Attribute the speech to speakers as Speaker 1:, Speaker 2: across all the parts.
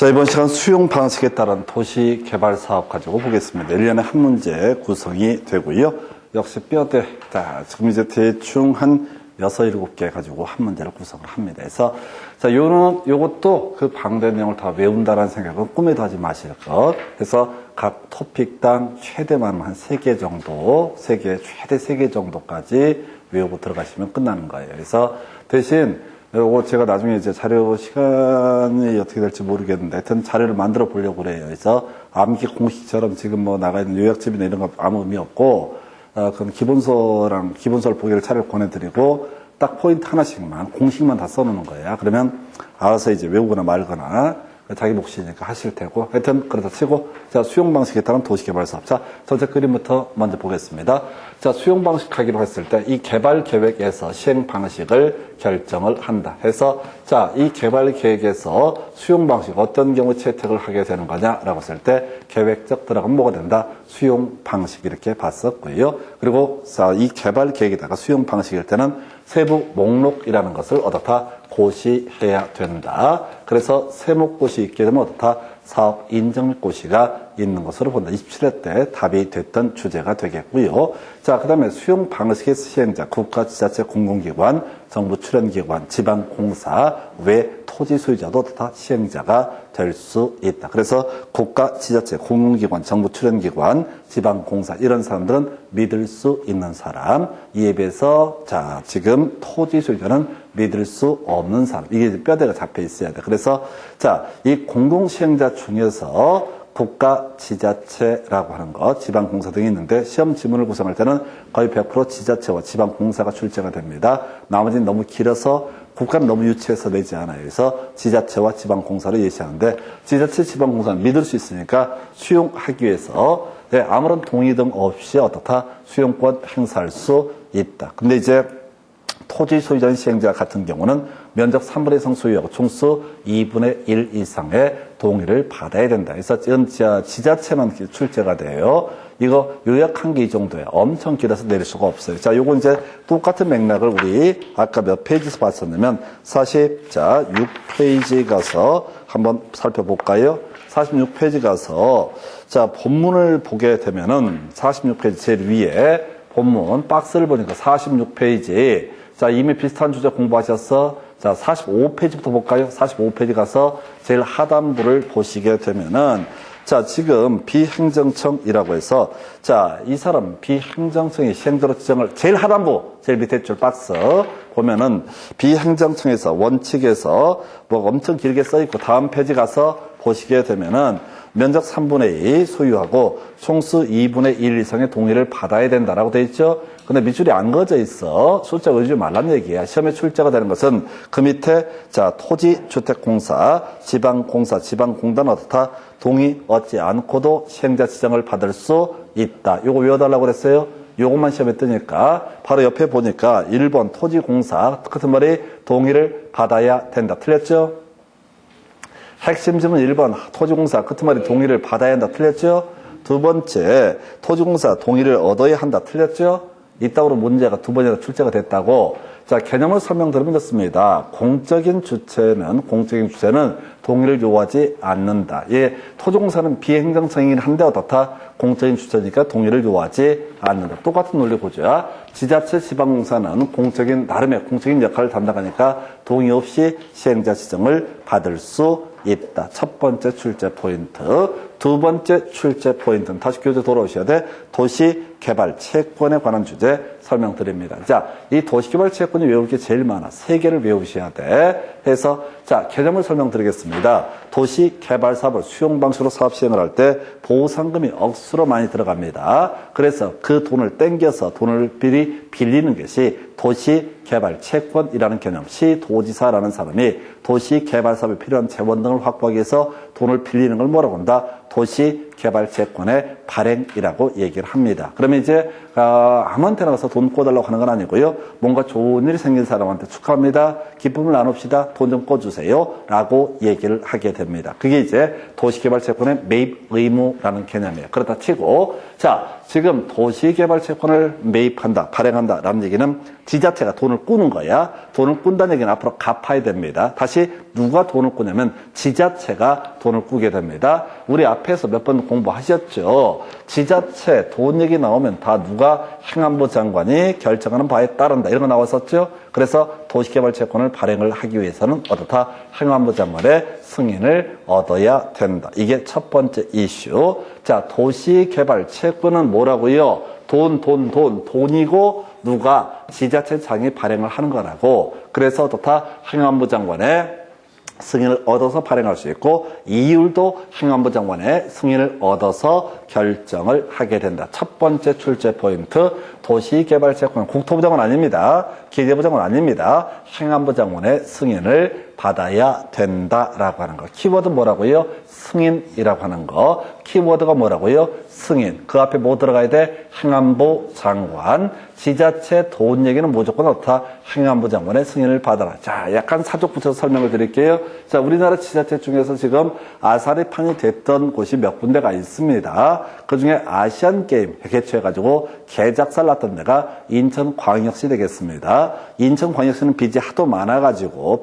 Speaker 1: 자, 이번 시간 수용 방식에 따른 도시 개발 사업 가지고 보겠습니다. 1년에 한 문제 구성이 되고요. 역시 뼈대. 자, 지금 이제 대충 한 6, 7개 가지고 한 문제를 구성을 합니다. 그래서, 자, 요것도 그 방대 내용을 다 외운다라는 생각은 꿈에도 하지 마실 것. 그래서 각 토픽당 최대만 한 3개 정도, 최대 3개 정도까지 외우고 들어가시면 끝나는 거예요. 그래서 대신 요거 제가 나중에 이제 자료 시간이 어떻게 될지 모르겠는데 하여튼 자료를 만들어 보려고 그래요. 그래서 암기 공식처럼 지금 뭐 나가 있는 요약집이나 이런 거 아무 의미 없고, 그건 기본서를 보기를 차례를 권해드리고 딱 포인트 하나씩만, 공식만 다 써놓는 거예요. 그러면 알아서 이제 외우거나 말거나 자기 몫이니까 하실 테고, 하여튼 그러다 치고, 자, 수용 방식에 따른 도시개발 사업. 자, 전체 그림부터 먼저 보겠습니다. 자, 수용 방식 하기로 했을 때 이 개발 계획에서 시행 방식을 결정을 한다 해서, 자, 이 개발 계획에서 수용 방식 어떤 경우 채택을 하게 되는 거냐라고 했을 때 계획적 들어가면 뭐가 된다? 수용 방식 이렇게 봤었고요. 그리고 자, 이 개발 계획에다가 수용 방식일 때는 세부 목록이라는 것을 어떻다? 고시해야 된다. 그래서 세목고시 있게 되면 어떻다? 사업 인정고시가 있는 것으로 본다. 27회 때 답이 됐던 주제가 되겠고요. 자, 그 다음에 수용 방식의 시행자, 국가, 지자체, 공공기관, 정부 출연기관, 지방공사, 외 토지 소유자도 다 시행자가 될 수 있다. 그래서 국가, 지자체, 공공기관, 정부 출연기관, 지방공사 이런 사람들은 믿을 수 있는 사람. 이에 비해서 자, 지금 토지 소유자는 믿을 수 없는 사람. 이게 뼈대가 잡혀 있어야 돼. 그래서 자, 이 공공시행자 중에서 국가, 지자체라고 하는 것, 지방공사 등이 있는데 시험 지문을 구성할 때는 거의 100% 지자체와 지방공사가 출제가 됩니다. 나머지는 너무 길어서 국가는 너무 유치해서 내지 않아요. 그래서 지자체와 지방공사를 예시하는데 지자체, 지방공사는 믿을 수 있으니까 수용하기 위해서 아무런 동의 등 없이 어떻다? 수용권 행사할 수 있다. 근데 이제 토지 소유자 시행자 같은 경우는 면적 3분의 2 이상 소유하고 총수 2분의 1 이상의 동의를 받아야 된다. 그래서 지자체만 출제가 돼요. 이거 요약한 게 이 정도예요. 엄청 길어서 내릴 수가 없어요. 자, 요거 이제 똑같은 맥락을 우리 아까 몇 페이지에서 봤었냐면 46페이지 가서 한번 살펴볼까요? 46페이지 가서 자, 본문을 보게 되면은 46페이지 제일 위에 본문 박스를 보니까 46페이지 자, 이미 비슷한 주제 공부하셨어? 자, 45페이지부터 볼까요? 45페이지 가서 제일 하단부를 보시게 되면은, 자, 지금 비행정청이라고 해서, 자, 이 사람 비행정청이 시행도로 지정을, 제일 하단부, 제일 밑에 줄 박스 보면은, 비행정청에서, 원칙에서 뭐 엄청 길게 써있고, 다음 페이지 가서 보시게 되면은, 면적 3분의 2 소유하고 총수 2분의 1 이상의 동의를 받아야 된다라고 되어 있죠. 근데 밑줄이 안 그어져 있어. 숫자 그어주지 말란 얘기야. 시험에 출제가 되는 것은 그 밑에 자, 토지주택공사, 지방공사, 지방공단은 어떻다? 동의 얻지 않고도 시행자 지정을 받을 수 있다. 요거 외워달라고 그랬어요. 요것만 시험에 뜨니까 바로 옆에 보니까 1번 토지공사 같은 말이 동의를 받아야 된다. 틀렸죠? 핵심 지문 1번 토지공사 끝말이 동의를 받아야 한다. 틀렸죠? 두 번째 토지공사 동의를 얻어야 한다. 틀렸죠? 이따구로 문제가 두 번이나 출제가 됐다고. 자, 개념을 설명드리면 좋습니다. 공적인 주체는 동의를 요하지 않는다. 예, 토지공사는 비행정청이긴 한데 어떻다? 공적인 주체니까 동의를 요하지 않는다. 똑같은 논리 보죠. 지자체, 지방공사는 나름의 공적인 역할을 담당하니까 동의 없이 시행자 지정을 받을 수 있다. 첫 번째 출제 포인트. 두 번째 출제 포인트는 다시 교재 돌아오셔야 돼. 도시개발 채권에 관한 주제 설명드립니다. 자, 이 도시개발 채권이 외울 게 제일 많아. 3개를 외우셔야 돼. 해서 자, 개념을 설명드리겠습니다. 도시개발 사업을 수용 방식으로 사업 시행을 할 때 보상금이 억수로 많이 들어갑니다. 그래서 그 돈을 땡겨서 돈을 빌리는 것이 도시개발 채권이라는 개념. 시도지사라는 사람이 도시개발 사업에 필요한 재원 등을 확보하기 위해서 돈을 빌리는 걸 뭐라고 한다? 도시개발채권의 발행이라고 얘기를 합니다. 그러면 이제 아무한테나 가서 돈 꿔달라고 하는 건 아니고요. 뭔가 좋은 일이 생긴 사람한테 축하합니다. 기쁨을 나눕시다. 돈 좀 꿔주세요. 라고 얘기를 하게 됩니다. 그게 이제 도시개발채권의 매입 의무라는 개념이에요. 그렇다 치고 자, 지금 도시개발채권을 매입한다, 발행한다 라는 얘기는 지자체가 돈을 꾸는 거야. 돈을 꾼다는 얘기는 앞으로 갚아야 됩니다. 다시 누가 돈을 꾸냐면 지자체가 돈을 돈을 꾸게 됩니다. 우리 앞에서 몇 번 공부하셨죠. 지자체 돈 얘기 나오면 다 누가 행안부 장관이 결정하는 바에 따른다. 이런 거 나왔었죠. 그래서 도시개발채권을 발행을 하기 위해서는 어떻다? 행안부 장관의 승인을 얻어야 된다. 이게 첫 번째 이슈. 자, 도시개발채권은 뭐라고요? 돈이고 누가 지자체장이 발행을 하는 거라고. 그래서 어떻다? 행안부 장관의 승인을 얻어서 발행할 수 있고 이율도 행안부 장관의 승인을 얻어서 결정을 하게 된다. 첫 번째 출제 포인트, 도시개발채권 국토부 장관 아닙니다. 기재부 장관 아닙니다. 행안부 장관의 승인을 받아야 된다라고 하는 거. 키워드 뭐라고요? 승인이라고 하는 거. 키워드가 뭐라고요? 승인. 그 앞에 뭐 들어가야 돼? 행안부 장관. 지자체 돈 얘기는 무조건 어떻다? 행안부 장관의 승인을 받아라. 자, 약간 사족 붙여서 설명을 드릴게요. 자, 우리나라 지자체 중에서 지금 아사리판이 됐던 곳이 몇 군데가 있습니다. 그 중에 아시안게임 개최해가지고 개작살 났던 데가 인천광역시 되겠습니다. 인천광역시는 빚이 하도 많아가지고,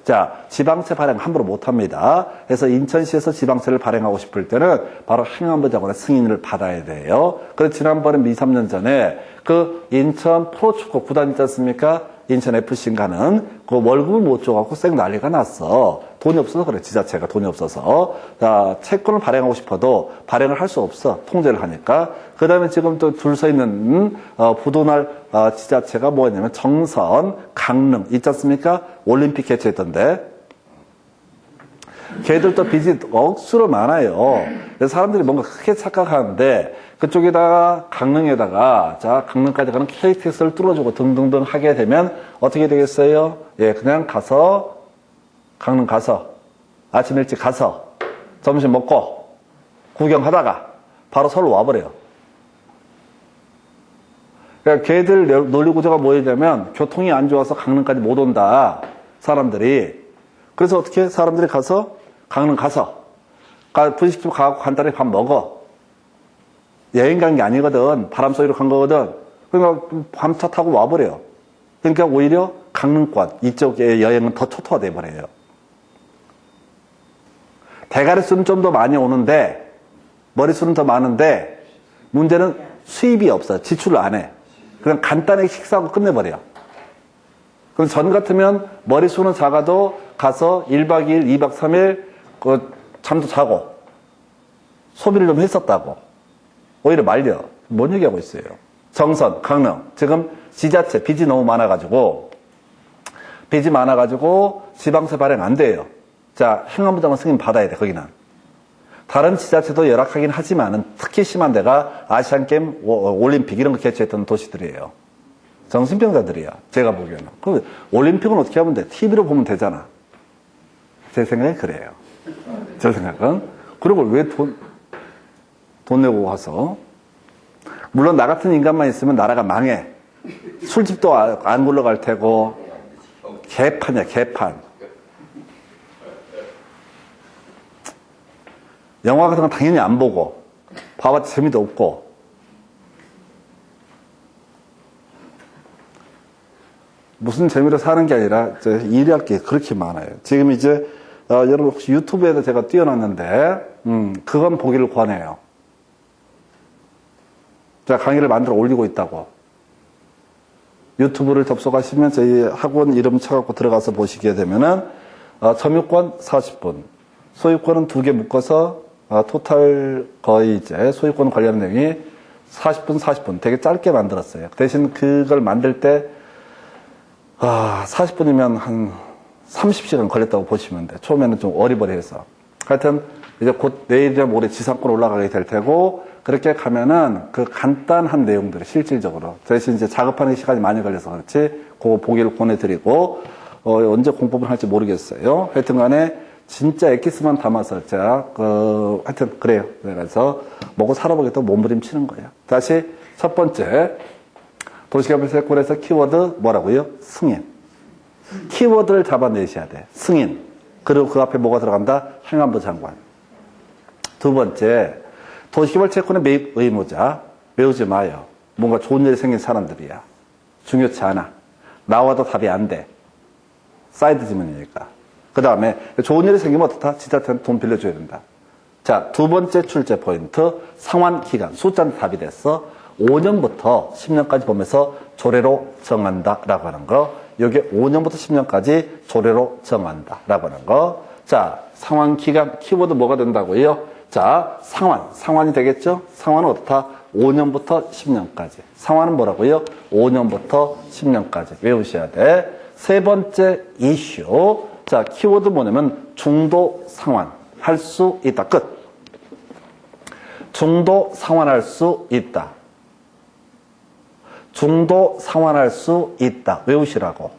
Speaker 1: 자, 지방채 발행 함부로 못합니다. 그래서 인천시에서 지방채를 발행하고 싶을 때는 바로 행안부 장관의 승인을 받아야 돼요. 그래서 지난번에 2, 3년 전에 그 인천 프로축구 구단 있지 않습니까? 인천 FC인가는 그 월급을 못 줘갖고 쌩 난리가 났어. 돈이 없어서 그래, 지자체가 돈이 없어서. 자, 채권을 발행하고 싶어도 발행을 할 수 없어. 통제를 하니까. 그 다음에 지금 또 줄 서 있는, 부도날, 지자체가 뭐였냐면 정선, 강릉, 있지 않습니까? 올림픽 개최했던데. 걔들도 빚이 억수로 많아요. 그래서 사람들이 뭔가 크게 착각하는데, 그쪽에다가 강릉에다가 자 강릉까지 가는 KTX를 뚫어주고 등등등 하게 되면 어떻게 되겠어요? 예, 그냥 가서 강릉 가서 아침 일찍 가서 점심 먹고 구경하다가 바로 서울 와버려요. 그러니까 걔들 논리구조가 뭐냐면 교통이 안 좋아서 강릉까지 못 온다. 사람들이. 그래서 어떻게 사람들이 가서 강릉 가서 분식집 가고 간단히 밥 먹어. 여행 간 게 아니거든. 바람 쏘기로 간 거거든. 그러니까 밤차 타고 와버려요. 그러니까 오히려 강릉권 이쪽의 여행은 더 초토화돼 버려요. 대가리수는 좀 더 많이 오는데 머리수는 더 많은데 문제는 수입이 없어. 지출을 안 해. 그냥 간단하게 식사하고 끝내버려요. 그럼 전 같으면 머리수는 작아도 가서 1박 2일, 2박 3일 잠도 자고 소비를 좀 했었다고. 오히려 말려. 뭔 얘기하고 있어요? 정선, 강릉. 지금 지자체 빚이 너무 많아가지고 지방세 발행 안 돼요. 자, 행안부 장관 승인 받아야 돼, 거기는. 다른 지자체도 열악하긴 하지만은 특히 심한 데가 아시안게임, 올림픽 이런 거 개최했던 도시들이에요. 정신병자들이야, 제가 보기에는. 그 올림픽은 어떻게 하면 돼? TV로 보면 되잖아. 제 생각엔 그래요. 제 생각은. 그리고 왜 돈 내고 와서. 물론 나 같은 인간만 있으면 나라가 망해. 술집도 안 굴러갈 테고. 개판이야, 개판. 영화 같은 건 당연히 안 보고. 봐봤자 재미도 없고. 무슨 재미로 사는 게 아니라 일할 게 그렇게 많아요. 지금 이제 여러분 혹시 유튜브에도 제가 띄워놨는데 그건 보기를 권해요. 제가 강의를 만들어 올리고 있다고. 유튜브를 접속하시면 저희 학원 이름 쳐갖고 들어가서 보시게 되면은 점유권 40분, 소유권은 2개 묶어서 토탈 거의 이제 소유권 관련 내용이 40분 되게 짧게 만들었어요. 대신 그걸 만들 때 40분이면 한 30시간 걸렸다고 보시면 돼. 처음에는 좀 어리버리해서. 하여튼 이제 곧 내일이나 모레 지상권 올라가게 될 테고 그렇게 가면은 그 간단한 내용들을 실질적으로 대신 이제 작업하는 시간이 많이 걸려서 그렇지 그거 보기를 권해드리고 언제 공법을 할지 모르겠어요. 하여튼 간에 진짜 엑기스만 담아서 제가 하여튼 그래요. 그래서 먹고 살아보겠다고 몸부림치는 거예요. 다시 첫 번째 도시개발세권에서 키워드 뭐라고요? 승인. 키워드를 잡아내셔야 돼. 승인. 그리고 그 앞에 뭐가 들어간다? 행안부 장관. 두 번째, 도시개발채권의 매입 의무자. 외우지 마요. 뭔가 좋은 일이 생긴 사람들이야. 중요치 않아. 나와도 답이 안 돼. 사이드 지문이니까. 그 그 다음에 좋은 일이 생기면 어떻다? 지자체한테 돈 빌려줘야 된다. 자, 두 번째 출제 포인트, 상환 기간. 숫자는 답이 됐어. 5년부터 10년까지 보면서 조례로 정한다라고 하는 거. 여기 5년부터 10년까지 조례로 정한다라고 하는 거. 자, 상환 기간, 키워드 뭐가 된다고요? 자, 상환이 되겠죠? 상환은 어떻다? 5년부터 10년까지. 상환은 뭐라고요? 5년부터 10년까지. 외우셔야 돼. 세 번째 이슈. 자, 키워드 뭐냐면 중도 상환. 할 수 있다. 끝. 중도 상환할 수 있다. 중도 상환할 수 있다. 외우시라고.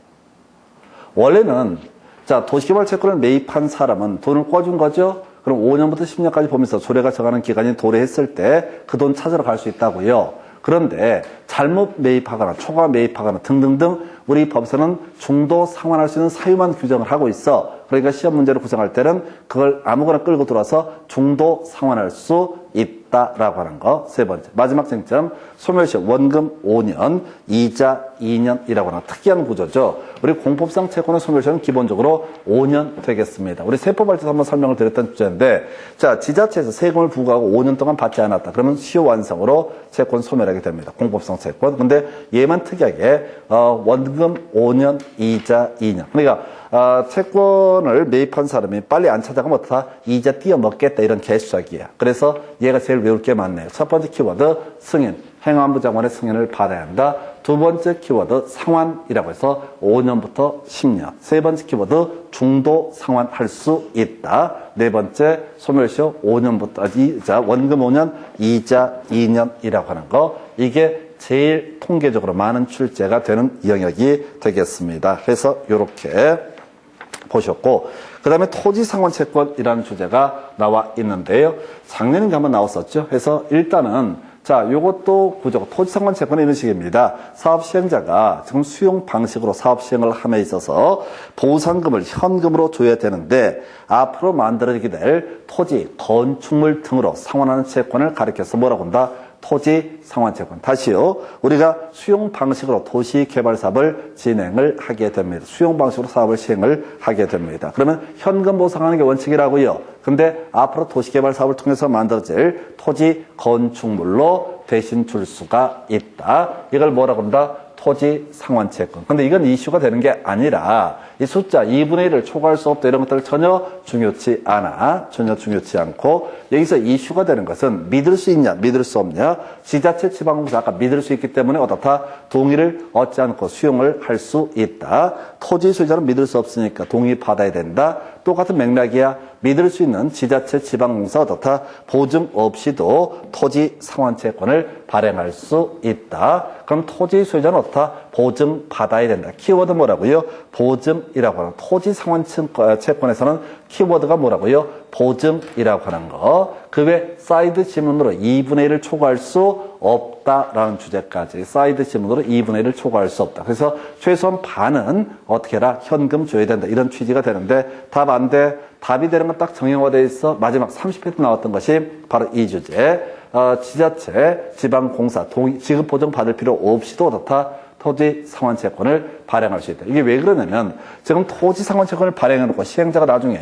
Speaker 1: 원래는 자, 도시개발 채권을 매입한 사람은 돈을 꿔준 거죠? 그럼 5년부터 10년까지 보면서 조례가 정하는 기간이 도래했을 때 그 돈 찾으러 갈 수 있다고요. 그런데 잘못 매입하거나 초과 매입하거나 등등등 우리 법에서는 중도 상환할 수 있는 사유만 규정을 하고 있어. 그러니까 시험 문제를 구성할 때는 그걸 아무거나 끌고 들어와서 중도 상환할 수 있다라고 하는 거. 세 번째. 마지막 쟁점. 소멸시효 원금 5년, 이자 2년이라고 하는 특이한 구조죠. 우리 공법상 채권의 소멸시효는 기본적으로 5년 되겠습니다. 우리 세법할 때도 한번 설명을 드렸던 주제인데, 자, 지자체에서 세금을 부과하고 5년 동안 받지 않았다. 그러면 시효 완성으로 채권 소멸하게 됩니다. 공법상 채권. 근데 얘만 특이하게 원금 5년, 이자 2년. 그러니까 채권을 매입한 사람이 빨리 안 찾아가면 어떡하? 이자 띄어먹겠다 이런 개수작이야. 그래서 얘가 제일 외울 게 많네요. 첫 번째 키워드 승인. 행안부 장관의 승인을 받아야 한다. 두 번째 키워드 상환이라고 해서 5년부터 10년. 세 번째 키워드 중도 상환할 수 있다. 네 번째 소멸시효 5년부터 이자 원금 5년, 이자 2년이라고 하는 거. 이게 제일 통계적으로 많은 출제가 되는 영역이 되겠습니다. 그래서 이렇게 보셨고, 그 다음에 토지상환채권이라는 주제가 나와 있는데요. 작년에 한번 나왔었죠. 그래서 일단은 자, 요것도 구조가 토지상환채권은 이런 식입니다. 사업 시행자가 지금 수용 방식으로 사업 시행을 함에 있어서 보상금을 현금으로 줘야 되는데 앞으로 만들어지게 될 토지, 건축물 등으로 상환하는 채권을 가리켜서 뭐라고 한다? 토지 상환채권. 다시요. 우리가 수용 방식으로 도시 개발 사업을 진행을 하게 됩니다. 수용 방식으로 사업을 시행을 하게 됩니다. 그러면 현금 보상하는 게 원칙이라고요. 근데 앞으로 도시 개발 사업을 통해서 만들어질 토지 건축물로 대신 줄 수가 있다. 이걸 뭐라고 한다? 토지 상환채권. 근데 이건 이슈가 되는 게 아니라 이 숫자 2분의 1을 초과할 수 없다 이런 것들 전혀 중요치 않아. 전혀 중요치 않고 여기서 이슈가 되는 것은 믿을 수 있냐 믿을 수 없냐. 지자체 지방공사 아까 믿을 수 있기 때문에 어떻다? 동의를 얻지 않고 수용을 할 수 있다. 토지 소유자는 믿을 수 없으니까 동의 받아야 된다. 똑같은 맥락이야. 믿을 수 있는 지자체 지방공사 어떻다? 보증 없이도 토지 상환채권을 발행할 수 있다. 그럼 토지 소유자는 어떻다? 보증 받아야 된다. 키워드 뭐라고요? 보증이라고 하는 토지 상환채권에서는 키워드가 뭐라고요? 보증이라고 하는 거. 그 외 사이드 지문으로 2분의 1을 초과할 수 없다라는 주제까지. 사이드 지문으로 2분의 1을 초과할 수 없다. 그래서 최소한 반은 어떻게 해라? 현금 줘야 된다. 이런 취지가 되는데 답 안 돼. 답이 되는 건 딱 정형화되어 있어. 마지막 30회 나왔던 것이 바로 이 주제. 지자체, 지방공사, 지급 보증 받을 필요 없이도 어떻다? 토지 상환채권을 발행할 수 있다. 이게 왜 그러냐면 지금 토지 상환채권을 발행해놓고 시행자가 나중에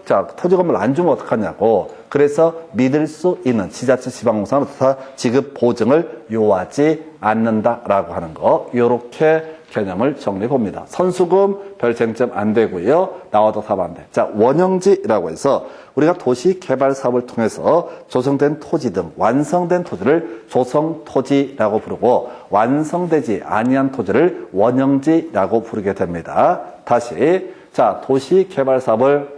Speaker 1: 자, 토지 건물 안 주면 어떡하냐고. 그래서 믿을 수 있는 지자체 지방공사는 어떻다? 지급 보증을 요하지 않는다라고 하는 거. 요렇게 개념을 정리해 봅니다. 선수금 별 쟁점 안 되고요. 나와도 답 안 돼. 자, 원형지라고 해서 우리가 도시 개발 사업을 통해서 조성된 토지 등 완성된 토지를 조성토지라고 부르고 완성되지 아니한 토지를 원형지라고 부르게 됩니다. 다시 자, 도시 개발 사업을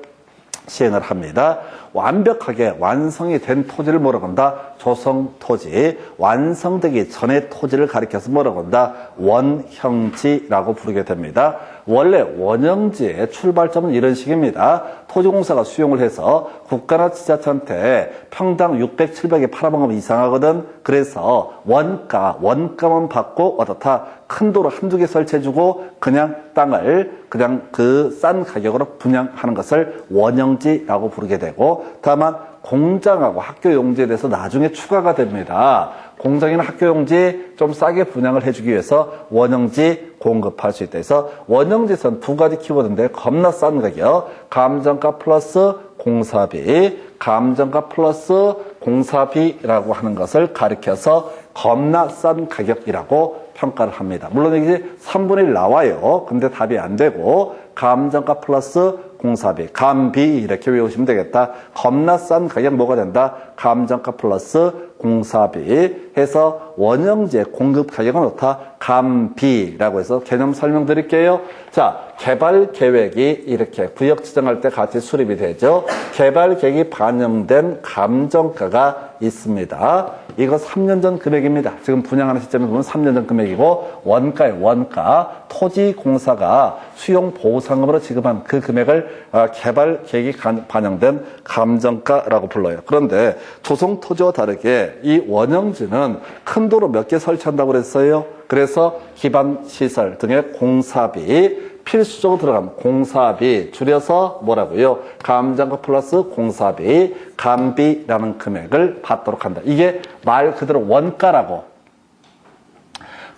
Speaker 1: 시행을 합니다. 완벽하게 완성이 된 토지를 뭐라고 한다? 조성토지. 완성되기 전의 토지를 가리켜서 뭐라고 한다? 원형지라고 부르게 됩니다. 원래 원형지의 출발점은 이런 식입니다. 토지공사가 수용을 해서 국가나 지자체한테 평당 600, 700에 팔아먹으면 이상하거든. 그래서 원가만 받고 어떻다? 큰 도로 한두 개 설치해주고 그냥 땅을 그냥 그 싼 가격으로 분양하는 것을 원형지라고 부르게 되고, 다만 공장하고 학교 용지에 대해서 나중에 추가가 됩니다. 공장이나 학교용지 좀 싸게 분양을 해주기 위해서 원형지 공급할 수 있다. 그래서 원형지에서는 두 가지 키워드인데 겁나 싼 가격, 감정가 플러스 공사비, 감정가 플러스 공사비라고 하는 것을 가리켜서 겁나 싼 가격이라고 평가를 합니다. 물론 이게 3분의 1 나와요. 근데 답이 안 되고 감정가 플러스 공사비, 감비 이렇게 외우시면 되겠다. 겁나 싼 가격 뭐가 된다? 감정가 플러스 공사비 해서 원형지의 공급 가격은 어떻다? 감비라고 해서 개념 설명드릴게요. 자, 개발 계획이 이렇게 구역 지정할 때 같이 수립이 되죠. 개발 계획이 반영된 감정가가 있습니다. 이거 3년 전 금액입니다. 지금 분양하는 시점에 보면 3년 전 금액이고 원가에 원가, 토지공사가 수용보상금으로 지급한 그 금액을 개발 계획이 반영된 감정가라고 불러요. 그런데 조성토지와 다르게 이 원형지는 큰 도로 몇 개 설치한다고 그랬어요. 그래서 기반시설 등의 공사비, 필수적으로 들어가면 공사비, 줄여서 뭐라고요? 감정가 플러스 공사비, 감비라는 금액을 받도록 한다. 이게 말 그대로 원가라고.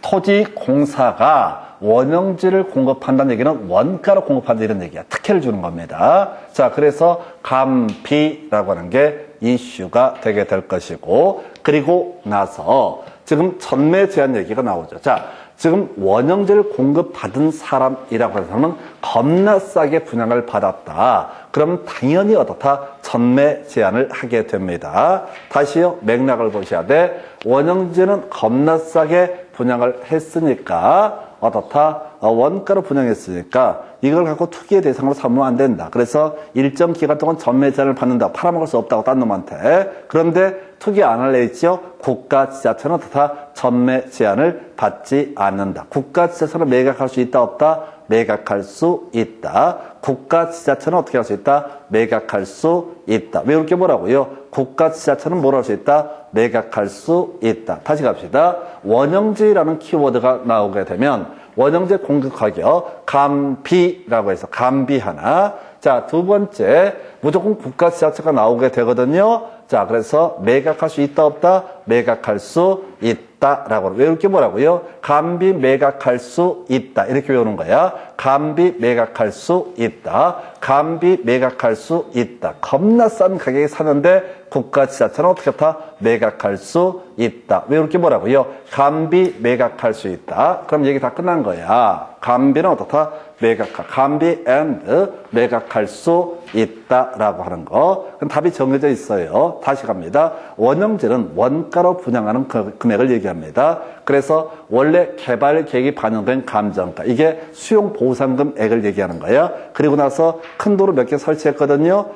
Speaker 1: 토지공사가 원형지를 공급한다는 얘기는 원가로 공급한다 이런 얘기야. 특혜를 주는 겁니다. 자, 그래서 감비라고 하는 게 이슈가 되게 될 것이고, 그리고 나서 지금 전매 제한 얘기가 나오죠. 자, 지금 원형지를 공급받은 사람이라고 해서는 겁나 싸게 분양을 받았다. 그럼 당연히 어떻다? 전매 제한을 하게 됩니다. 다시요, 맥락을 보셔야 돼. 원형지는 겁나 싸게 분양을 했으니까 어떻다? 원가로 분양했으니까 이걸 갖고 투기의 대상으로 삼으면 안 된다. 그래서 일정 기간 동안 전매 제한을 받는다. 팔아먹을 수 없다고 딴 놈한테. 그런데 투기 안 할래 있죠? 국가 지자체는 어떻다? 전매 제한을 받지 않는다. 국가 지자체는 매각할 수 있다 없다? 매각할 수 있다. 국가 지자체는 어떻게 할 수 있다? 매각할 수 있다. 왜 이렇게 뭐라고요? 국가 지자체는 뭘 할 수 있다? 매각할 수 있다. 다시 갑시다. 원형지라는 키워드가 나오게 되면 원형지 공급 가격 감비라고 해서 감비 하나. 자, 두 번째 무조건 국가 지자체가 나오게 되거든요. 자, 그래서 매각할 수 있다 없다? 매각할 수 있다라고. 왜 이렇게 뭐라고요? 감비 매각할 수 있다. 이렇게 외우는 거야. 감비 매각할 수 있다. 감비 매각할 수 있다. 겁나 싼 가격에 사는데 국가 지자체는 어떻게 했다? 매각할 수 있다. 왜 이렇게 뭐라고요? 감비 매각할 수 있다. 그럼 얘기 다 끝난 거야. 감비는 어떻다? 매각할. 감비 and 매각할 수 있다라고 하는 거. 그럼 답이 정해져 있어요. 다시 갑니다. 원형지는 원가로 분양하는 금액을 얘기합니다. 그래서 원래 개발 계획이 반영된 감정가. 이게 수용보상금액을 얘기하는 거예요. 그리고 나서 큰 도로 몇 개 설치했거든요.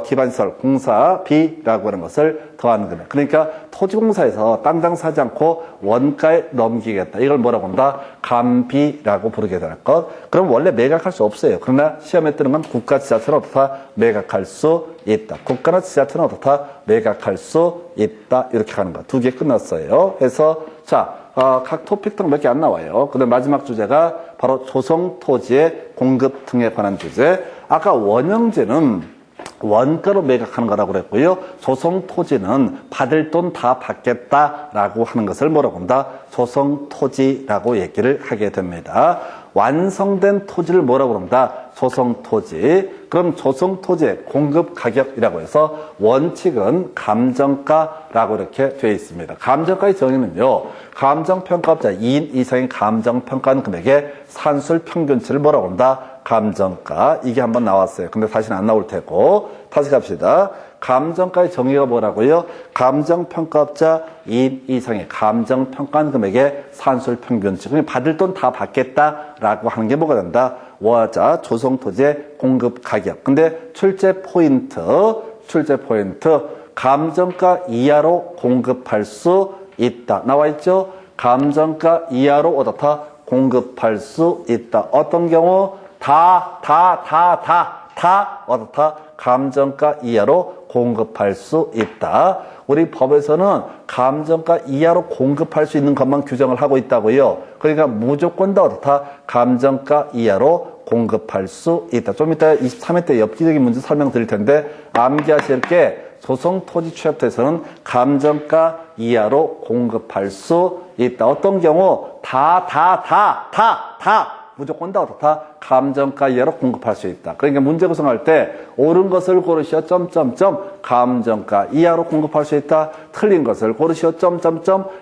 Speaker 1: 기반시설 공사비라고 하는 것을 더하는 금액. 그러니까 토지공사에서 땅장 사지 않고 원가에 넘기겠다. 이걸 뭐라고 한다? 감비라고 부르게 될 것. 그럼 원래 매각할 수 없어요. 그러나 시험에 뜨는 건 국가 지자체는 어떻다? 매각할 수 있다. 국가나 지자체는 어떻다? 매각할 수 있다. 이렇게 가는 거. 두 개 끝났어요. 그래서 자, 각 토픽 몇 개 안 나와요. 근데 마지막 주제가 바로 조성토지의 공급 등에 관한 주제. 아까 원형지는 원가로 매각하는 거라고 그랬고요. 조성토지는 받을 돈 다 받겠다라고 하는 것을 뭐라고 한다? 조성토지라고 얘기를 하게 됩니다. 완성된 토지를 뭐라고 합니다? 조성토지. 그럼 조성토지의 공급 가격이라고 해서 원칙은 감정가라고 이렇게 되어 있습니다. 감정가의 정의는요. 감정평가업자 2인 이상의 감정평가한 금액의 산술 평균치를 뭐라고 한다? 감정가. 이게 한번 나왔어요. 근데 다시는 안 나올 테고. 다시 갑시다. 감정가의 정의가 뭐라고요? 감정평가업자 2인 이상의 감정평가한 금액의 산술 평균치. 그러니까 받을 돈 다 받겠다라고 하는 게 뭐가 된다? 원자 조성토지의 공급 가격. 근데 출제 포인트. 감정가 이하로 공급할 수 있다. 나와 있죠? 감정가 이하로 어떻다? 공급할 수 있다. 어떤 경우? 다 어떻다? 감정가 이하로 공급할 수 있다. 우리 법에서는 감정가 이하로 공급할 수 있는 것만 규정을 하고 있다고요. 그러니까 무조건 다 어떻다? 감정가 이하로 공급할 수 있다. 좀 이따 23회 때 엽기적인 문제 설명드릴 텐데 암기하실 게 조성토지 취합부에서는 감정가 이하로 공급할 수 있다. 어떤 경우 무조건 다 어떻다? 감정가 이하로 공급할 수 있다. 그러니까 문제 구성할 때 옳은 것을 고르시오 감정가 이하로 공급할 수 있다. 틀린 것을 고르시오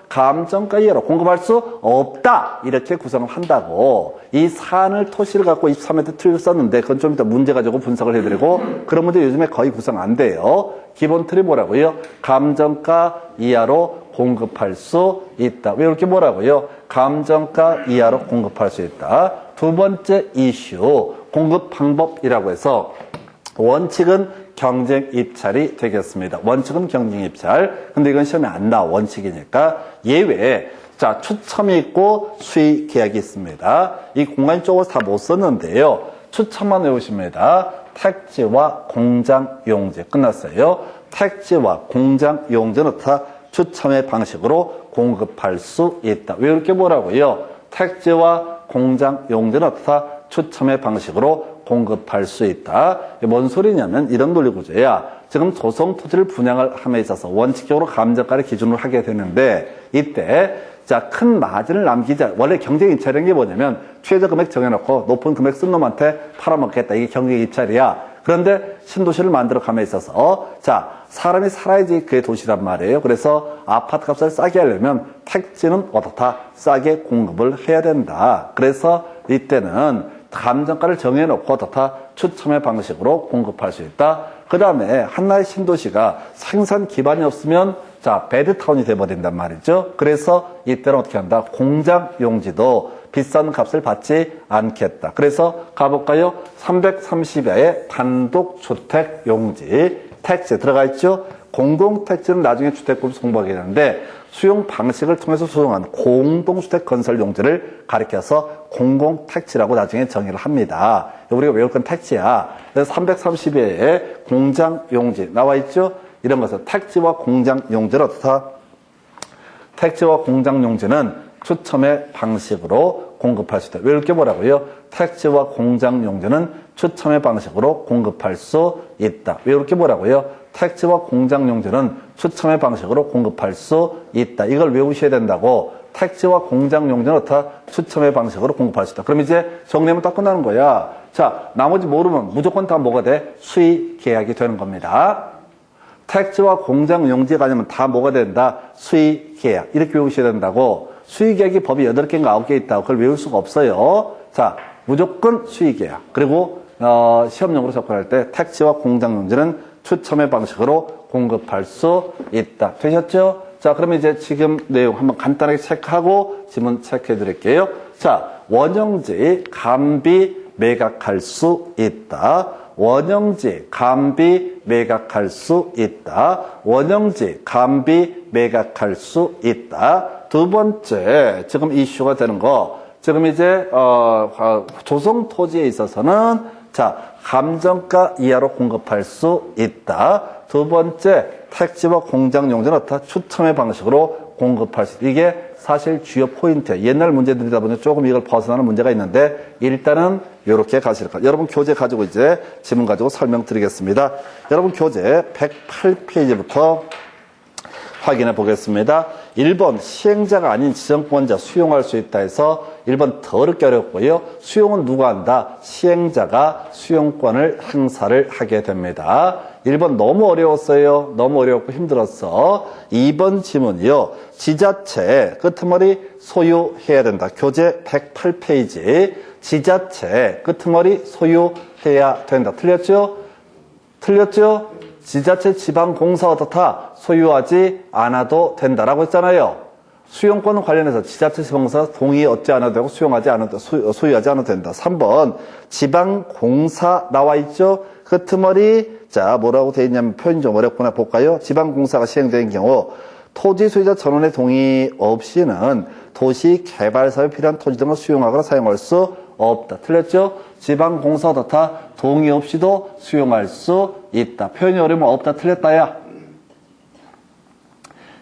Speaker 1: 감정가 이하로 공급할 수 없다. 이렇게 구성을 한다고. 이 산을 토시를 갖고 23회 때 틀을 썼는데 그건 좀 이따 문제 가지고 분석을 해드리고 그런 문제 요즘에 거의 구성 안 돼요. 기본 틀이 뭐라고요? 감정가 이하로 공급할 수 있다. 왜 이렇게 뭐라고요? 감정가 이하로 공급할 수 있다. 두 번째 이슈, 공급 방법이라고 해서 원칙은 경쟁 입찰이 되겠습니다. 원칙은 경쟁 입찰. 근데 이건 시험에 안 나와. 원칙이니까. 예외. 자, 추첨이 있고 수의 계약이 있습니다. 이 공간 쪽으로 다 못 썼는데요. 추첨만 외우십니다. 택지와 공장 용지. 끝났어요. 택지와 공장 용지는 다 추첨의 방식으로 공급할 수 있다. 왜 이렇게 뭐라고요? 택지와 공장 용지는 다 추첨의 방식으로 공급할 수 있다. 뭔 소리냐면 이런 논리 구조야. 지금 조성토지를 분양을 함에 있어서 원칙적으로 감정가를 기준으로 하게 되는데 이때 자, 큰 마진을 남기자. 원래 경쟁 입찰이라는 게 뭐냐면 최저 금액 정해놓고 높은 금액 쓴 놈한테 팔아먹겠다. 이게 경쟁 입찰이야. 그런데 신도시를 만들어 감에 있어서 자, 사람이 살아야지 그게 도시란 말이에요. 그래서 아파트 값을 싸게 하려면 택지는 어떻다? 싸게 공급을 해야 된다. 그래서 이때는 감정가를 정해놓고 어떻다? 추첨의 방식으로 공급할 수 있다. 그 다음에 하나의 신도시가 생산 기반이 없으면 자, 배드타운이 돼버린단 말이죠. 그래서 이때는 어떻게 한다? 공장 용지도 비싼 값을 받지 않겠다. 그래서 가볼까요? 330여의 단독주택 용지 택지 들어가 있죠. 공동택지는 나중에 주택법에서 공부하게 되는데 수용 방식을 통해서 수용한 공동주택 건설 용지를 가리켜서 공공택지라고 나중에 정의를 합니다. 우리가 외울 건 택지야. 그래서 330여의 공장 용지 나와 있죠. 이런 것은 택지와 공장 용지는 어떻다? 택지와 공장 용지는 추첨의 방식으로 공급할 수 있다. 왜 이렇게 뭐라고요? 택지와 공장 용지는 추첨의 방식으로 공급할 수 있다. 왜 이렇게 뭐라고요? 택지와 공장 용지는 추첨의 방식으로 공급할 수 있다. 이걸 외우셔야 된다고. 택지와 공장 용지는 어떻다? 추첨의 방식으로 공급할 수 있다. 그럼 이제 정리하면 딱 끝나는 거야. 자, 나머지 모르면 무조건 다 뭐가 돼? 수의 계약이 되는 겁니다. 택지와 공장 용지가 아니면 다 뭐가 된다? 수의 계약. 이렇게 외우셔야 된다고. 수의 계약이 법이 8개인가 9개 있다고. 그걸 외울 수가 없어요. 자, 무조건 수의 계약. 그리고 시험용으로 접근할 때 택지와 공장 용지는 추첨의 방식으로 공급할 수 있다. 되셨죠? 자, 그러면 이제 지금 내용 한번 간단하게 체크하고 지문 체크해 드릴게요. 자, 원형지 감비 매각할 수 있다. 원형지 감비 매각할 수 있다. 원형지 감비 매각할 수 있다. 두 번째, 지금 이슈가 되는 거, 지금 이제 조성 토지에 있어서는 자, 감정가 이하로 공급할 수 있다. 두 번째, 택지와 공장 용지는 어떻다? 추첨의 방식으로 공급할 수 있다. 이게 사실 주요 포인트예요. 옛날 문제들이다 보니 조금 이걸 벗어나는 문제가 있는데 일단은 이렇게 가실 거예요. 여러분 교재 가지고 이제 지문 가지고 설명드리겠습니다. 여러분 교재 108페이지부터 확인해 보겠습니다. 1번 시행자가 아닌 지정권자 수용할 수 있다 해서 1번 더럽게 어렵고요. 수용은 누가 한다? 시행자가 수용권을 행사를 하게 됩니다. 1번 너무 어려웠어요. 너무 어려웠고 힘들었어. 2번 지문이요. 지자체 끄트머리 소유해야 된다. 교재 108페이지 지자체 끄트머리 소유해야 된다. 틀렸죠? 틀렸죠? 지자체 지방공사 어떻다? 소유하지 않아도 된다라고 했잖아요. 수용권 관련해서 지자체 지방공사 동의 얻지 않아도 되고 수용하지 않아도 소유하지 않아도 된다. 3번 지방공사 나와 있죠? 끄트머리 자 뭐라고 되어 있냐면 표현 좀 어렵구나 볼까요? 지방공사가 시행된 경우 토지 소유자 전원의 동의 없이는 도시 개발 사업에 필요한 토지 등을 수용하거나 사용할 수 없다. 틀렸죠? 지방공사 어떻다? 동의 없이도 수용할 수 있다. 표현이 어려우면 없다 틀렸다야.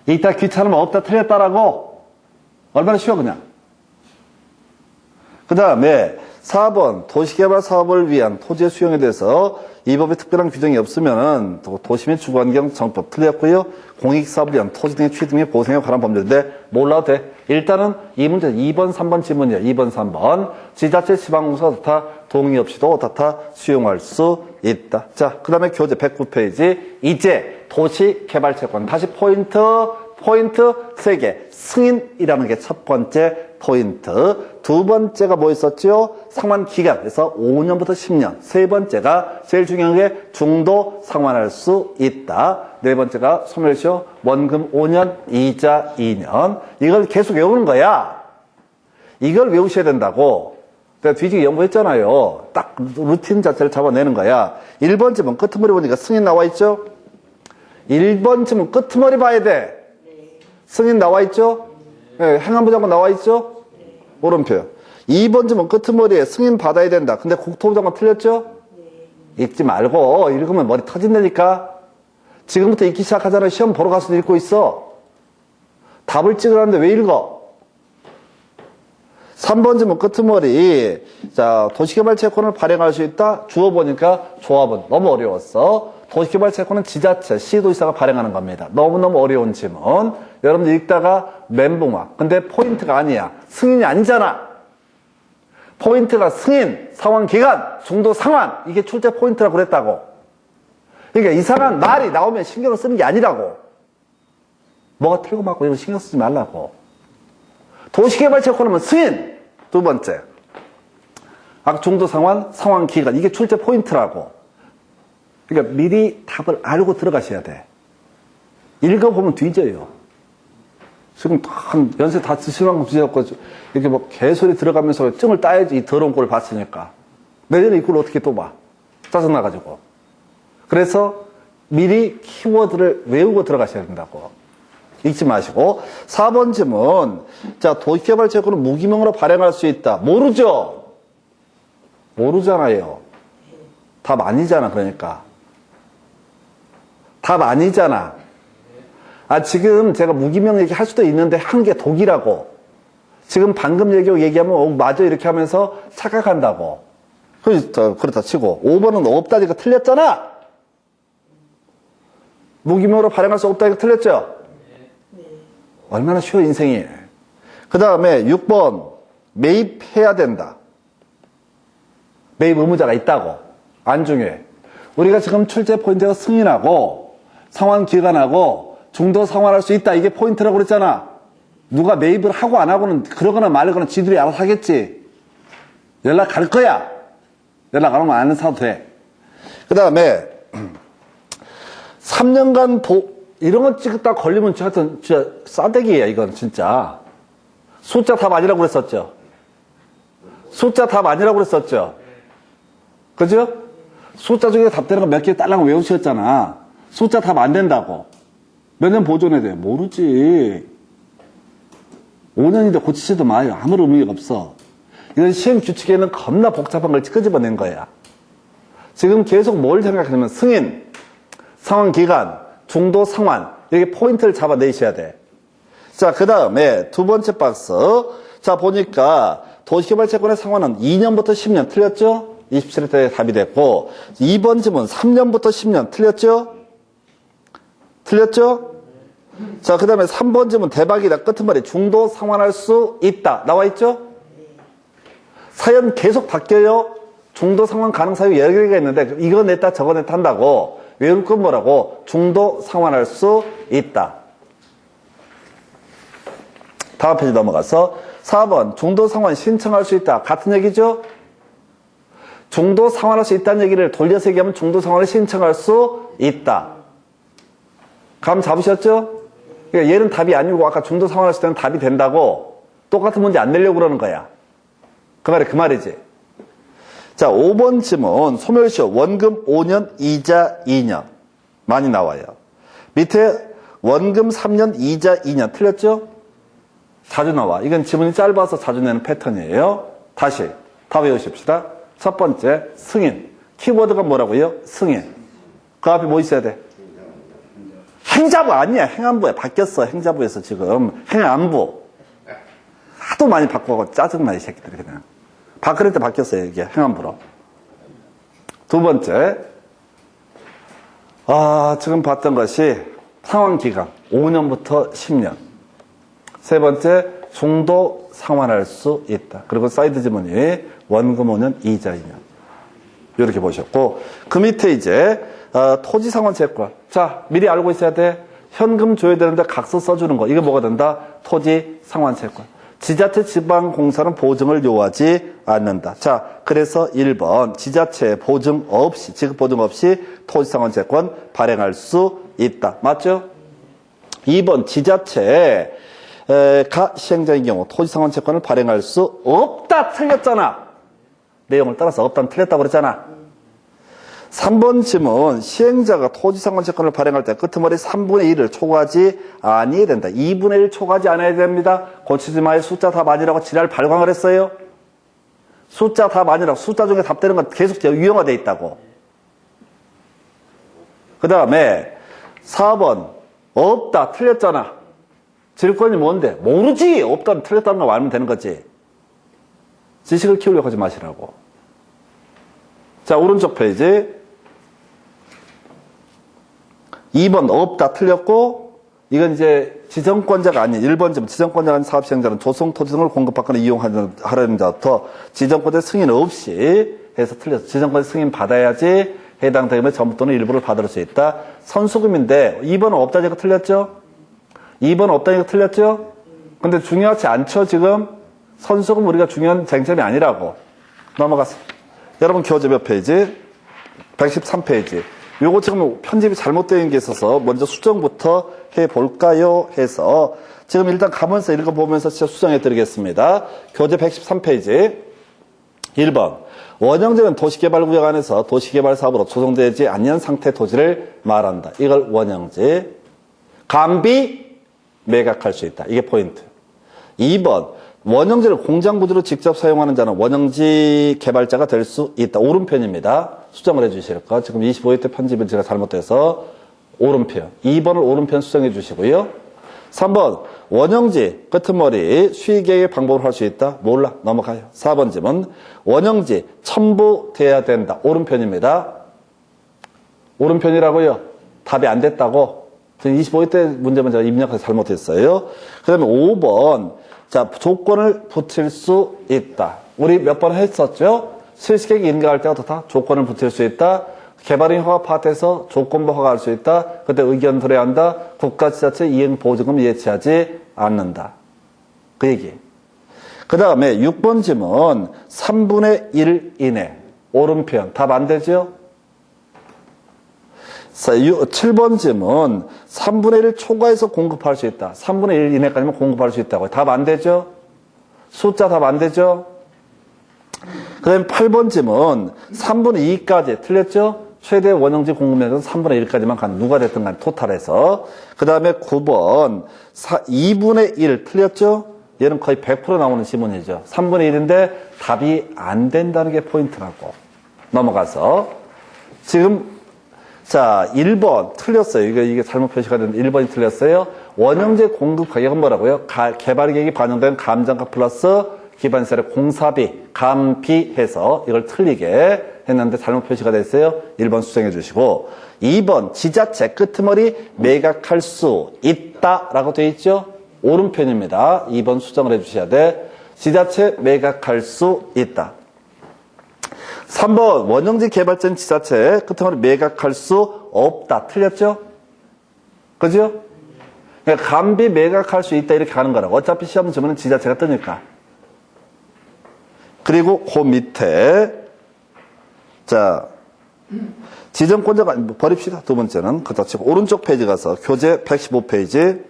Speaker 1: 있다 귀찮으면 없다 틀렸다라고. 얼마나 쉬워 그냥. 그 다음에 4번 도시개발 사업을 위한 토지의 수용에 대해서 이 법에 특별한 규정이 없으면 도시 및 주거환경 정법 틀렸고요. 공익사업을 위한 토지 등의 취득 및 보생에 관한 법률인데 몰라도 돼. 일단은 이 문제 2번, 3번 지문이야. 2번, 3번. 지자체, 지방공사가 다 동의 없이도 다 수용할 수 있다. 자, 그 다음에 교재 109페이지. 이제 도시개발채권. 다시 포인트 3개. 승인이라는 게 첫 번째 포인트. 두 번째가 뭐 있었죠? 상환기간. 그래서 5년부터 10년. 세 번째가 제일 중요한 게 중도 상환할 수 있다. 네 번째가 소멸시효 원금 5년, 이자 2년. 이걸 계속 외우는 거야. 이걸 외우셔야 된다고. 내가 뒤지게 연구했잖아요. 딱 루틴 자체를 잡아내는 거야. 1번 지문 끄트머리 보니까 승인 나와 있죠? 1번 지문 끄트머리 봐야 돼. 승인 나와 있죠? 네, 행안부 장관 나와 있죠? 오른표. 2번 지문 끄트머리에 승인 받아야 된다. 근데 국토부 장관 틀렸죠? 읽지 말고 읽으면 머리 터진다니까. 지금부터 읽기 시작하잖아. 시험 보러 가서도 읽고 있어. 답을 찍으라는데 왜 읽어? 3번 지문 끄트머리. 자, 도시개발채권을 발행할 수 있다. 주어 보니까 조합은 너무 어려웠어. 도시개발채권은 지자체, 시도지사가 발행하는 겁니다. 너무너무 어려운 지문. 여러분들 읽다가 멘붕 와. 근데 포인트가 아니야. 승인이 아니잖아. 포인트가 승인, 상환기간, 중도 상환. 이게 출제 포인트라고 그랬다고. 그러니까 이상한 말이 나오면 신경을 쓰는 게 아니라고. 뭐가 틀고 맞고 이런 거 신경 쓰지 말라고. 도시개발채권하면 승인. 두 번째. 중도 상환, 상환기간. 이게 출제 포인트라고. 그러니까 미리 답을 알고 들어가셔야 돼. 읽어보면 뒤져요. 지금 한 연세 다 드시는 거 드셔갖고 이렇게 뭐 개소리 들어가면서 증을 따야지 이 더러운 꼴을 봤으니까. 내년에 이 꼴을 어떻게 또 봐. 짜증나가지고. 그래서 미리 키워드를 외우고 들어가셔야 된다고. 읽지 마시고. 4번 지문. 자, 도시개발채권은 무기명으로 발행할 수 있다. 모르죠? 모르잖아요. 답 아니잖아, 그러니까. 답 아니잖아. 지금 제가 무기명 얘기할 수도 있는데 한 게 독이라고. 지금 방금 얘기하면 맞아 이렇게 하면서 착각한다고. 그렇다 치고 5번은 없다니까 틀렸잖아. 무기명으로 발행할 수 없다니까 틀렸죠? 얼마나 쉬워 인생이. 그 다음에 6번 매입해야 된다. 매입 의무자가 있다고. 안 중요해. 우리가 지금 출제 포인트가 승인하고 상환기간하고 중도 상환할 수 있다. 이게 포인트라고 그랬잖아. 누가 매입을 하고 안 하고는 그러거나 말거나 지들이 알아서 하겠지. 연락 갈 거야. 연락 안 오면 안 사도 돼. 그 다음에 3년간 이런 거 찍었다 걸리면 하여튼 진짜 싸대기야 이건 진짜. 숫자 답 아니라고 그랬었죠. 숫자 답 아니라고 그랬었죠. 그죠? 숫자 중에 답 되는 거 몇 개 딸랑 외우셨잖아. 숫자 답 안 된다고. 몇 년 보존해야 돼? 모르지. 5년인데 고치지도 마요. 아무런 의미가 없어. 이건 시험 규칙에는 겁나 복잡한 걸 끄집어낸 거야. 지금 계속 뭘 생각하냐면 승인, 상환기간, 중도 상환 이렇게 포인트를 잡아내셔야 돼. 자, 그 다음에 두 번째 박스. 자, 보니까 도시개발채권의 상환은 2년부터 10년 틀렸죠? 27회 때 답이 됐고 2번 지문 3년부터 10년 틀렸죠? 틀렸죠? 자, 그 다음에 3번 지문 대박이다. 끝머리 중도 상환할 수 있다. 나와 있죠? 사연 계속 바뀌어요. 중도 상환 가능 사유 여러 개가 있는데 이거 냈다 저거 냈다 한다고. 외울 건 뭐라고? 중도 상환할 수 있다. 다음 페이지 넘어가서 4번 중도 상환 신청할 수 있다. 같은 얘기죠? 중도 상환할 수 있다는 얘기를 돌려서 얘기하면 중도 상환을 신청할 수 있다. 감 잡으셨죠? 그러니까 얘는 답이 아니고 아까 중도 상환할 수 있다는 답이 된다고 똑같은 문제 안 내려고 그러는 거야. 그 말이지. 자, 5번 지문 소멸시효 원금 5년 이자 2년 많이 나와요. 밑에 원금 3년 이자 2년 틀렸죠? 자주 나와. 이건 지문이 짧아서 자주 내는 패턴이에요. 다시 다 외우십시다. 첫 번째 승인. 키워드가 뭐라고요? 승인. 그 앞에 뭐 있어야 돼? 행자부 아니야. 행안부야. 바뀌었어. 행자부에서 지금 행안부. 하도 많이 바꿔서 짜증나 이 새끼들이 그냥. 박근혜 때 바뀌었어요, 이게. 행안부로. 두 번째, 지금 봤던 것이 상환기간 5년부터 10년. 세 번째, 중도 상환할 수 있다. 그리고 사이드 지문이 원금 5년, 이자 2년. 이렇게 보셨고, 그 밑에 이제 토지 상환 채권. 자, 미리 알고 있어야 돼. 현금 줘야 되는데 각서 써주는 거. 이게 뭐가 된다? 토지 상환 채권. 지자체 지방공사는 보증을 요하지 않는다. 자, 그래서 1번 지자체 보증 없이, 지급 보증 없이 토지 상환 채권 발행할 수 있다. 맞죠? 2번 지자체 가 시행자인 경우 토지 상환 채권을 발행할 수 없다. 틀렸잖아. 내용을 따라서 없다는 틀렸다고 그랬잖아. 3번 지문, 시행자가 토지 상환 채권을 발행할 때 끄트머리 3분의 1을 초과하지 아니해야 된다. 2분의 1 초과하지 않아야 됩니다. 고치지 마요. 숫자 답 아니라고 지랄 발광을 했어요. 숫자 답 아니라고. 숫자 중에 답 되는 건 계속 유형화되어 있다고. 그 다음에 4번, 없다. 틀렸잖아. 질권이 뭔데? 모르지. 없다면 틀렸다는 거 알면 되는 거지. 지식을 키우려고 하지 마시라고. 자, 오른쪽 페이지. 2번 없다 틀렸고, 이건 이제 지정권자가 아닌 1번 지문 지정권자가 아닌 사업시행자는 조성토지 등을 공급받거나 이용하려는 자부터 지정권자 승인 없이 해서 틀렸어. 지정권자 승인 받아야지 해당 대금의 전부 또는 일부를 받을 수 있다. 선수금인데 2번은 없다니까 틀렸죠? 2번 없다니까 틀렸죠? 근데 중요하지 않죠, 지금? 선수금 우리가 중요한 쟁점이 아니라고. 넘어갔어. 여러분 교재 몇 페이지? 113페이지. 요거 지금 편집이 잘못되어 있는 게 있어서 먼저 수정부터 해볼까요? 해서 지금 일단 가면서 읽어보면서 진짜 수정해 드리겠습니다. 교재 113페이지. 1번. 원형지는 도시개발구역 안에서 도시개발 사업으로 조성되지 않는 상태 토지를 말한다. 이걸 원형지. 감비 매각할 수 있다. 이게 포인트. 2번. 원형지를 공장구조로 직접 사용하는 자는 원형지 개발자가 될 수 있다. 오른편입니다. 수정을 해주실 거. 지금 25회 때 편집은 제가 잘못해서 오른편. 2번을 오른편 수정해 주시고요. 3번 원형지 끄트머리 수익계획의 방법을 할 수 있다. 몰라. 넘어가요. 4번 지문 원형지 첨부돼야 된다. 오른편입니다. 오른편이라고요. 답이 안 됐다고. 25회 때 문제만 제가 입력해서 잘못했어요. 그 다음에 5번 자, 조건을 붙일 수 있다. 우리 몇 번 했었죠? 실시계획 인가할 때부터 다 조건을 붙일 수 있다. 개발인 허가 파트에서 조건부 허가할 수 있다. 그때 의견 들어야 한다. 국가지자체 이행보증금 예치하지 않는다. 그 얘기. 그 다음에 6번 지문 3분의 1 이내. 오른편. 답 안 되죠? 7번 지문 3분의 1 초과해서 공급할 수 있다. 3분의 1 이내까지만 공급할 수 있다고. 답 안 되죠? 숫자 답 안 되죠? 그 다음에 8번 지문 3분의 2까지 틀렸죠? 최대 원형지 공급량은 3분의 1까지만 간 누가 됐든 간 토탈해서. 그 다음에 9번 2분의 1 틀렸죠? 얘는 거의 100% 나오는 지문이죠. 3분의 1인데 답이 안 된다는 게 포인트라고. 넘어가서 지금 자, 1번 틀렸어요. 이게 잘못 표시가 됐는데 1번이 틀렸어요. 원형지 공급 가격은 뭐라고요? 개발 계획이 반영된 감정가 플러스 기반시설의 공사비, 감비 해서 이걸 틀리게 했는데 잘못 표시가 됐어요. 1번 수정해 주시고 2번 지자체 끄트머리 매각할 수 있다라고 되어 있죠? 오른편입니다. 2번 수정을 해 주셔야 돼. 지자체 매각할 수 있다. 3번 원형지 개발자인 지자체 끄트머리 매각할 수 없다. 틀렸죠? 그죠? 그러니까 감비 매각할 수 있다 이렇게 가는 거라고. 어차피 시험 지문은 지자체가 뜨니까. 그리고 그 밑에 자 지정권자가 버립시다. 두 번째는 그렇다 치고 오른쪽 페이지 가서 교재 115페이지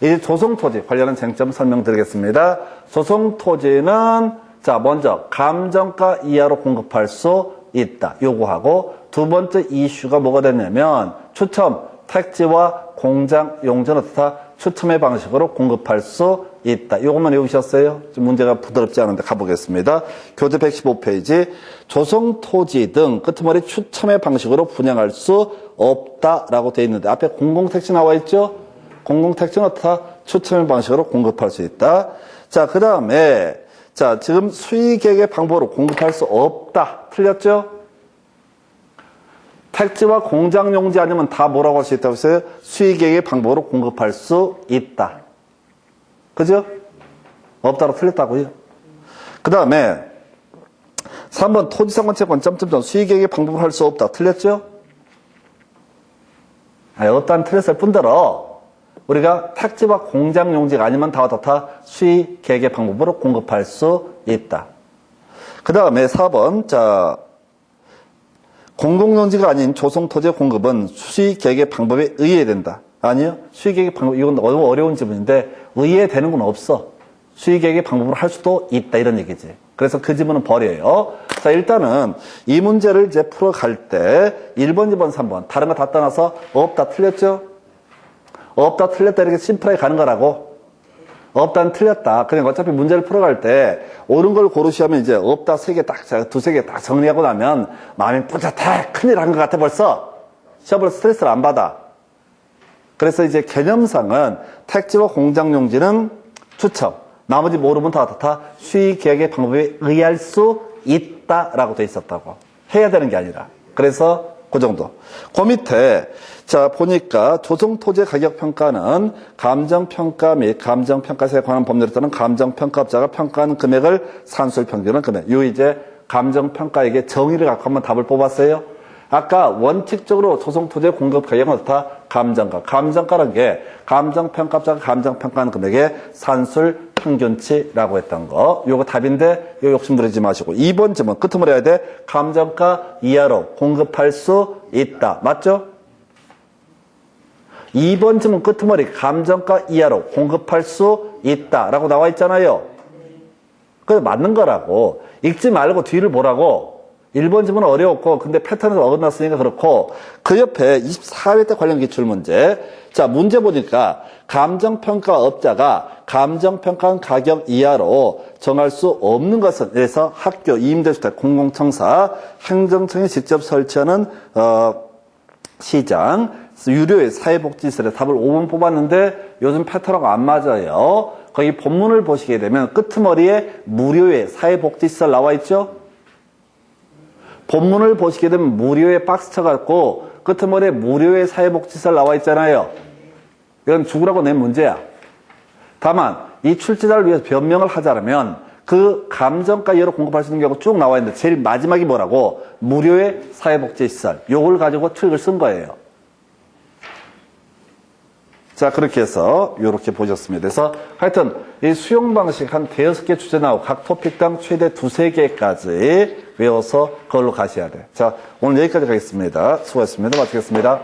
Speaker 1: 이제 조성토지 관련한 쟁점 설명드리겠습니다. 조성토지는 자, 먼저 감정가 이하로 공급할 수 있다. 요구하고 두 번째 이슈가 뭐가 됐냐면 추첨, 택지와 공장 용지는 어떻다? 추첨의 방식으로 공급할 수 있다. 요것만 외우셨어요? 좀 문제가 부드럽지 않은데 가보겠습니다. 교재 115페이지 조성토지 등 끄트머리 추첨의 방식으로 분양할 수 없다라고 되어 있는데 앞에 공공택지 나와 있죠? 공공택지는 어떻다? 추첨의 방식으로 공급할 수 있다. 자, 그 다음에 자, 지금 수의계획의 방법으로 공급할 수 없다. 틀렸죠? 택지와 공장용지 아니면 다 뭐라고 할 수 있다고 했어요? 수의계획의 방법으로 공급할 수 있다. 그죠? 없다로 틀렸다고요. 그 다음에 3번 토지상권채권 점점점 수의계획의 방법으로 할 수 없다. 틀렸죠? 없다는 틀렸을 뿐더러 우리가 택지와 공장용지가 아니면 다와 수의계획의 방법으로 공급할 수 있다. 그 다음에 4번 자 공공용지가 아닌 조성토지 공급은 수의계획의 방법에 의해야 된다. 아니요. 수의계획의 방법, 이건 너무 어려운 지문인데 의해야 되는 건 없어. 수의계획의 방법으로 할 수도 있다. 이런 얘기지. 그래서 그 지문은 버려요. 자, 일단은 이 문제를 이제 풀어갈 때 1번, 2번, 3번 다른 거 다 떠나서 없다 틀렸죠? 없다 틀렸다 이렇게 심플하게 가는 거라고. 없다는 틀렸다. 그냥 어차피 문제를 풀어갈 때 옳은 걸 고르시면 이제 없다 3개 딱, 두세 개 딱 정리하고 나면 마음이 뿌듯해. 큰일 한 것 같아 벌써. 시험을 스트레스를 안 받아. 그래서 이제 개념상은 택지와 공장용지는 추첨. 나머지 모르면 다 수의계획의 방법에 의할 수 있다라고 돼 있었다고. 해야 되는 게 아니라. 그래서 그 정도. 그 밑에 자 보니까 조성토지 가격평가는 감정평가 및 감정평가세에 관한 법률에 따른 감정평가업자가 평가하는 금액을 산술 평균한 금액. 요 이제 감정평가에게 정의를 갖고 한번 답을 뽑았어요. 아까 원칙적으로 조성토지의 공급 가격은 어떻다? 감정가. 감정가라는 게 감정평가업자가 감정평가하는 금액의 산술 평균치라고 했던 거. 요거 답인데 요 욕심 부리지 마시고 2번 질문 끝으로 해야 돼. 감정가 이하로 공급할 수 있다. 맞죠? 2번 질문 끝머리 감정가 이하로 공급할 수 있다라고 나와 있잖아요. 그게 맞는 거라고. 읽지 말고 뒤를 보라고. 1번 질문은 어려웠고 근데 패턴에서 어긋났으니까 그렇고 그 옆에 24회 때 관련 기출문제. 자 문제 보니까 감정평가업자가 감정평가한 가격 이하로 정할 수 없는 것은 그래서 학교, 임대주택, 공공청사, 행정청이 직접 설치하는 시장, 유료의 사회복지시설에 답을 5번 뽑았는데 요즘 패턴하고 안 맞아요. 거기 본문을 보시게 되면 끄트머리에 무료의 사회복지시설 나와 있죠? 본문을 보시게 되면 무료의 박스 쳐갖고 끄트머리에 무료의 사회복지시설 나와 있잖아요. 이건 죽으라고 낸 문제야. 다만 이 출제자를 위해서 변명을 하자면 그 감정가 이하로 공급할 수 있는 경우가 쭉 나와 있는데 제일 마지막이 뭐라고? 무료의 사회복지시설. 요걸 가지고 트릭을 쓴 거예요. 자, 그렇게 해서 이렇게 보셨습니다. 그래서 하여튼 이 수용 방식 한 5개 주제 나오고 각 토픽당 최대 2~3개까지 외워서 그걸로 가셔야 돼. 자, 오늘 여기까지 가겠습니다. 수고하셨습니다. 마치겠습니다.